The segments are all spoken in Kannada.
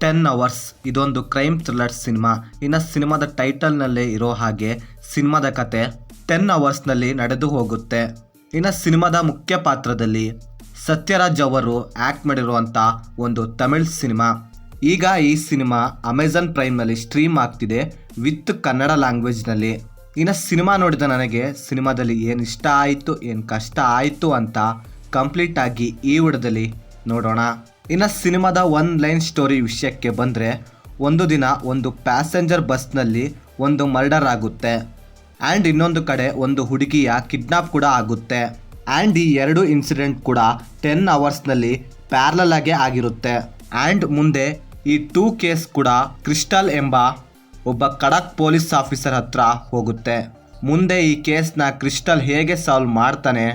10 ಅವರ್ಸ್ ಇದೊಂದು ಕ್ರೈಮ್ ಥ್ರಿಲ್ಲರ್ ಸಿನಿಮಾ. ಇನ್ನು ಸಿನಿಮಾದ ಟೈಟಲ್ನಲ್ಲೇ ಇರೋ ಹಾಗೆ ಸಿನಿಮಾದ ಕತೆ 10 ಅವರ್ಸ್ನಲ್ಲಿ ನಡೆದು ಹೋಗುತ್ತೆ. ಇನ್ನು ಸಿನಿಮಾದ ಮುಖ್ಯ ಪಾತ್ರದಲ್ಲಿ ಸತ್ಯರಾಜ್ ಅವರು ಆ್ಯಕ್ಟ್ ಮಾಡಿರುವಂಥ ಒಂದು ತಮಿಳ್ ಸಿನಿಮಾ. ಈಗ ಈ ಸಿನಿಮಾ ಅಮೆಝಾನ್ ಪ್ರೈಮ್ನಲ್ಲಿ ಸ್ಟ್ರೀಮ್ ಆಗ್ತಿದೆ ವಿತ್ ಕನ್ನಡ ಲ್ಯಾಂಗ್ವೇಜ್ನಲ್ಲಿ. ಇನ್ನು ಸಿನಿಮಾ ನೋಡಿದ ನನಗೆ ಸಿನಿಮಾದಲ್ಲಿ ಏನು ಇಷ್ಟ ಆಯಿತು ಏನು ಕಷ್ಟ ಆಯಿತು ಅಂತ ಕಂಪ್ಲೀಟಾಗಿ ಈ ವಿಡಿಯೋದಲ್ಲಿ ನೋಡೋಣ. ಇನ್ನು ಸಿನಿಮಾದ ಒನ್ ಲೈನ್ ಸ್ಟೋರಿ ವಿಷಯಕ್ಕೆ ಬಂದರೆ, ಒಂದು ದಿನ ಒಂದು ಪ್ಯಾಸೆಂಜರ್ ಬಸ್ನಲ್ಲಿ ಒಂದು ಮರ್ಡರ್ ಆಗುತ್ತೆ ಆ್ಯಂಡ್ ಇನ್ನೊಂದು ಕಡೆ ಒಂದು ಹುಡುಗಿಯ ಕಿಡ್ನಾಪ್ ಕೂಡ ಆಗುತ್ತೆ. ಆ್ಯಂಡ್ ಈ ಎರಡು ಇನ್ಸಿಡೆಂಟ್ ಕೂಡ 10 ಅವರ್ಸ್ನಲ್ಲಿ ಪ್ಯಾರಲಲ್ ಆಗಿ ಆಗಿರುತ್ತೆ. ಆ್ಯಂಡ್ ಮುಂದೆ ಈ 2 ಕೇಸ್ ಕೂಡ ಕ್ರಿಸ್ಟಲ್ ಎಂಬ ಒಬ್ಬ ಖಡಕ್ ಪೊಲೀಸ್ ಆಫೀಸರ್ ಹತ್ರ ಹೋಗುತ್ತೆ. ಮುಂದೆ ಈ ಕೇಸ್ನ ಕ್ರಿಸ್ಟಲ್ ಹೇಗೆ ಸಾಲ್ವ್ ಮಾಡ್ತಾನೆ,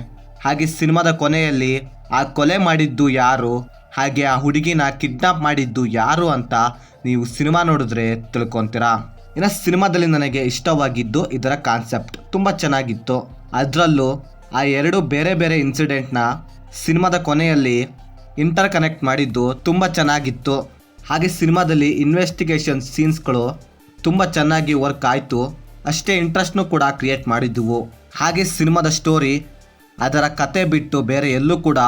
ಹಾಗೆ ಸಿನಿಮಾದ ಕೊನೆಯಲ್ಲಿ ಆ ಕೊಲೆ ಮಾಡಿದ್ದು ಯಾರು, ಹಾಗೆ ಆ ಹುಡುಗಿನ ಕಿಡ್ನಾಪ್ ಮಾಡಿದ್ದು ಯಾರು ಅಂತ ನೀವು ಸಿನಿಮಾ ನೋಡಿದ್ರೆ ತಿಳ್ಕೊತೀರಾ. ಇನ್ನು ಸಿನಿಮಾದಲ್ಲಿ ನನಗೆ ಇಷ್ಟವಾಗಿದ್ದು ಇದರ ಕಾನ್ಸೆಪ್ಟ್ ತುಂಬ ಚೆನ್ನಾಗಿತ್ತು. ಅದರಲ್ಲೂ ಆ ಎರಡು ಬೇರೆ ಬೇರೆ ಇನ್ಸಿಡೆಂಟ್ನ ಸಿನಿಮಾದ ಕೊನೆಯಲ್ಲಿ ಇಂಟರ್ ಕನೆಕ್ಟ್ ಮಾಡಿದ್ದು ತುಂಬ ಚೆನ್ನಾಗಿತ್ತು. ಹಾಗೆ ಸಿನಿಮಾದಲ್ಲಿ ಇನ್ವೆಸ್ಟಿಗೇಷನ್ ಸೀನ್ಸ್ಗಳು ತುಂಬ ಚೆನ್ನಾಗಿ ವರ್ಕ್ ಆಯಿತು, ಅಷ್ಟೇ ಇಂಟ್ರೆಸ್ಟ್ನೂ ಕೂಡ ಕ್ರಿಯೇಟ್ ಮಾಡಿದ್ವು. ಹಾಗೆ ಸಿನಿಮಾದ ಸ್ಟೋರಿ ಅದರ ಕತೆ ಬಿಟ್ಟು ಬೇರೆ ಎಲ್ಲೂ ಕೂಡ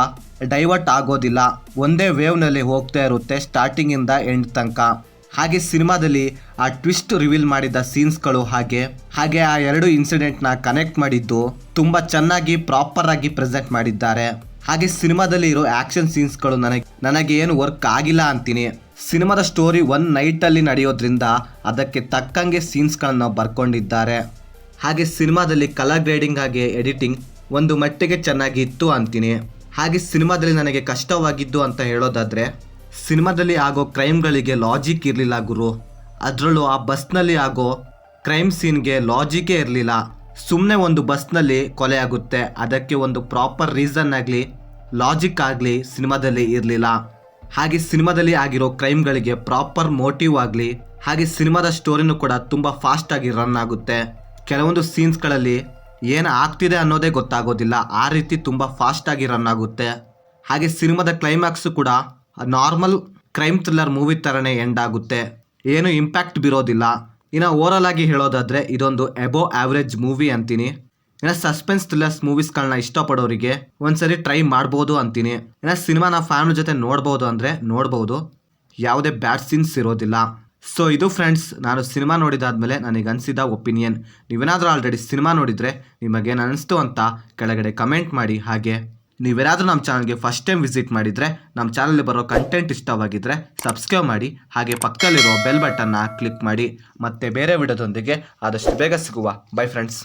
ಡೈವರ್ಟ್ ಆಗೋದಿಲ್ಲ, ಒಂದೇ ವೇವ್ನಲ್ಲಿ ಹೋಗ್ತಾ ಇರುತ್ತೆ ಸ್ಟಾರ್ಟಿಂಗಿಂದ ಎಂಡ್ ತನಕ. ಹಾಗೆ ಸಿನಿಮಾದಲ್ಲಿ ಆ ಟ್ವಿಸ್ಟ್ ರಿವೀಲ್ ಮಾಡಿದ ಸೀನ್ಸ್ಗಳು ಹಾಗೆ ಆ ಎರಡು ಇನ್ಸಿಡೆಂಟ್ನ ಕನೆಕ್ಟ್ ಮಾಡಿದ್ದು ತುಂಬ ಚೆನ್ನಾಗಿ ಪ್ರಾಪರ್ ಆಗಿ ಪ್ರೆಸೆಂಟ್ ಮಾಡಿದ್ದಾರೆ. ಹಾಗೆ ಸಿನಿಮಾದಲ್ಲಿ ಇರೋ ಆ್ಯಕ್ಷನ್ ಸೀನ್ಸ್ಗಳು ನನಗೆ ಏನು ವರ್ಕ್ ಆಗಿಲ್ಲ ಅಂತೀನಿ. ಸಿನಿಮಾದ ಸ್ಟೋರಿ ಒನ್ ನೈಟಲ್ಲಿ ನಡೆಯೋದ್ರಿಂದ ಅದಕ್ಕೆ ತಕ್ಕಂಗೆ ಸೀನ್ಸ್ಗಳನ್ನ ಬರ್ಕೊಂಡಿದ್ದಾರೆ. ಹಾಗೆ ಸಿನಿಮಾದಲ್ಲಿ ಕಲರ್ ಗ್ರೇಡಿಂಗ್ ಹಾಗೆ ಎಡಿಟಿಂಗ್ ಒಂದು ಮಟ್ಟಿಗೆ ಚೆನ್ನಾಗಿತ್ತು ಅಂತೀನಿ. ಹಾಗೆ ಸಿನಿಮಾದಲ್ಲಿ ನನಗೆ ಕಷ್ಟವಾಗಿದ್ದು ಅಂತ ಹೇಳೋದಾದರೆ, ಸಿನಿಮಾದಲ್ಲಿ ಆಗೋ ಕ್ರೈಮ್ಗಳಿಗೆ ಲಾಜಿಕ್ ಇರಲಿಲ್ಲ ಗುರು. ಅದರಲ್ಲೂ ಆ ಬಸ್ನಲ್ಲಿ ಆಗೋ ಕ್ರೈಮ್ ಸೀನ್ಗೆ ಲಾಜಿಕೇ ಇರಲಿಲ್ಲ. ಸುಮ್ಮನೆ ಒಂದು ಬಸ್ನಲ್ಲಿ ಕೊಲೆ ಆಗುತ್ತೆ, ಅದಕ್ಕೆ ಒಂದು ಪ್ರಾಪರ್ ರೀಸನ್ ಆಗಲಿ ಲಾಜಿಕ್ ಆಗಲಿ ಸಿನಿಮಾದಲ್ಲಿ ಇರಲಿಲ್ಲ. ಹಾಗೆ ಸಿನಿಮಾದಲ್ಲಿ ಆಗಿರೋ ಕ್ರೈಮ್ಗಳಿಗೆ ಪ್ರಾಪರ್ ಮೋಟಿವ್ ಆಗಲಿ, ಹಾಗೆ ಸಿನಿಮಾದ ಸ್ಟೋರಿನೂ ಕೂಡ ತುಂಬ ಫಾಸ್ಟಾಗಿ ರನ್ ಆಗುತ್ತೆ. ಕೆಲವೊಂದು ಸೀನ್ಸ್ಗಳಲ್ಲಿ ಏನು ಆಗ್ತಿದೆ ಅನ್ನೋದೇ ಗೊತ್ತಾಗೋದಿಲ್ಲ, ಆ ರೀತಿ ತುಂಬ ಫಾಸ್ಟಾಗಿ ರನ್ ಆಗುತ್ತೆ. ಹಾಗೆ ಸಿನಿಮಾದ ಕ್ಲೈಮ್ಯಾಕ್ಸು ಕೂಡ ನಾರ್ಮಲ್ ಕ್ರೈಮ್ ಥ್ರಿಲ್ಲರ್ ಮೂವಿ ಥರನೇ ಎಂಡ್ ಆಗುತ್ತೆ, ಏನು ಇಂಪ್ಯಾಕ್ಟ್ ಬೀರೋದಿಲ್ಲ. ಇನ್ನು ಓವರಾಲ್ ಆಗಿ ಹೇಳೋದಾದರೆ ಇದೊಂದು ಎಬೋ ಆವ್ರೇಜ್ ಮೂವಿ ಅಂತೀನಿ. ಇನ್ನು ಸಸ್ಪೆನ್ಸ್ ಥ್ರಿಲ್ಲರ್ಸ್ ಮೂವೀಸ್ಗಳನ್ನ ಇಷ್ಟಪಡೋರಿಗೆ ಒಂದ್ಸರಿ ಟ್ರೈ ಮಾಡ್ಬೋದು ಅಂತೀನಿ. ಇನ್ನು ಸಿನಿಮಾನ ಫ್ಯಾಮಿಲಿ ಜೊತೆ ನೋಡ್ಬೋದು ಅಂದರೆ ನೋಡ್ಬೋದು, ಯಾವುದೇ ಬ್ಯಾಡ್ ಸೀನ್ಸ್ ಇರೋದಿಲ್ಲ. ಸೊ ಇದು ಫ್ರೆಂಡ್ಸ್, ನಾನು ಸಿನಿಮಾ ನೋಡಿದಾದ್ಮೇಲೆ ನನಗೆ ಅನಿಸಿದ ಒಪಿನಿಯನ್. ನೀವೇನಾದರೂ ಆಲ್ರೆಡಿ ಸಿನಿಮಾ ನೋಡಿದರೆ ನಿಮಗೇನು ಅನ್ನಿಸ್ತು ಅಂತ ಕೆಳಗಡೆ ಕಮೆಂಟ್ ಮಾಡಿ. ಹಾಗೆ ನೀವೇನಾದರೂ ನಮ್ಮ ಚಾನಲ್ಗೆ ಫಸ್ಟ್ ಟೈಮ್ ವಿಸಿಟ್ ಮಾಡಿದರೆ, ನಮ್ಮ ಚಾನಲಲ್ಲಿ ಬರೋ ಕಂಟೆಂಟ್ ಇಷ್ಟವಾಗಿದ್ದರೆ ಸಬ್ಸ್ಕ್ರೈಬ್ ಮಾಡಿ, ಹಾಗೆ ಪಕ್ಕದಲ್ಲಿರೋ ಬೆಲ್ ಬಟನ್ನ ಕ್ಲಿಕ್ ಮಾಡಿ. ಮತ್ತೆ ಬೇರೆ ವಿಡಿಯೋದೊಂದಿಗೆ ಆದಷ್ಟು ಬೇಗ ಸಿಗುವ. By friends.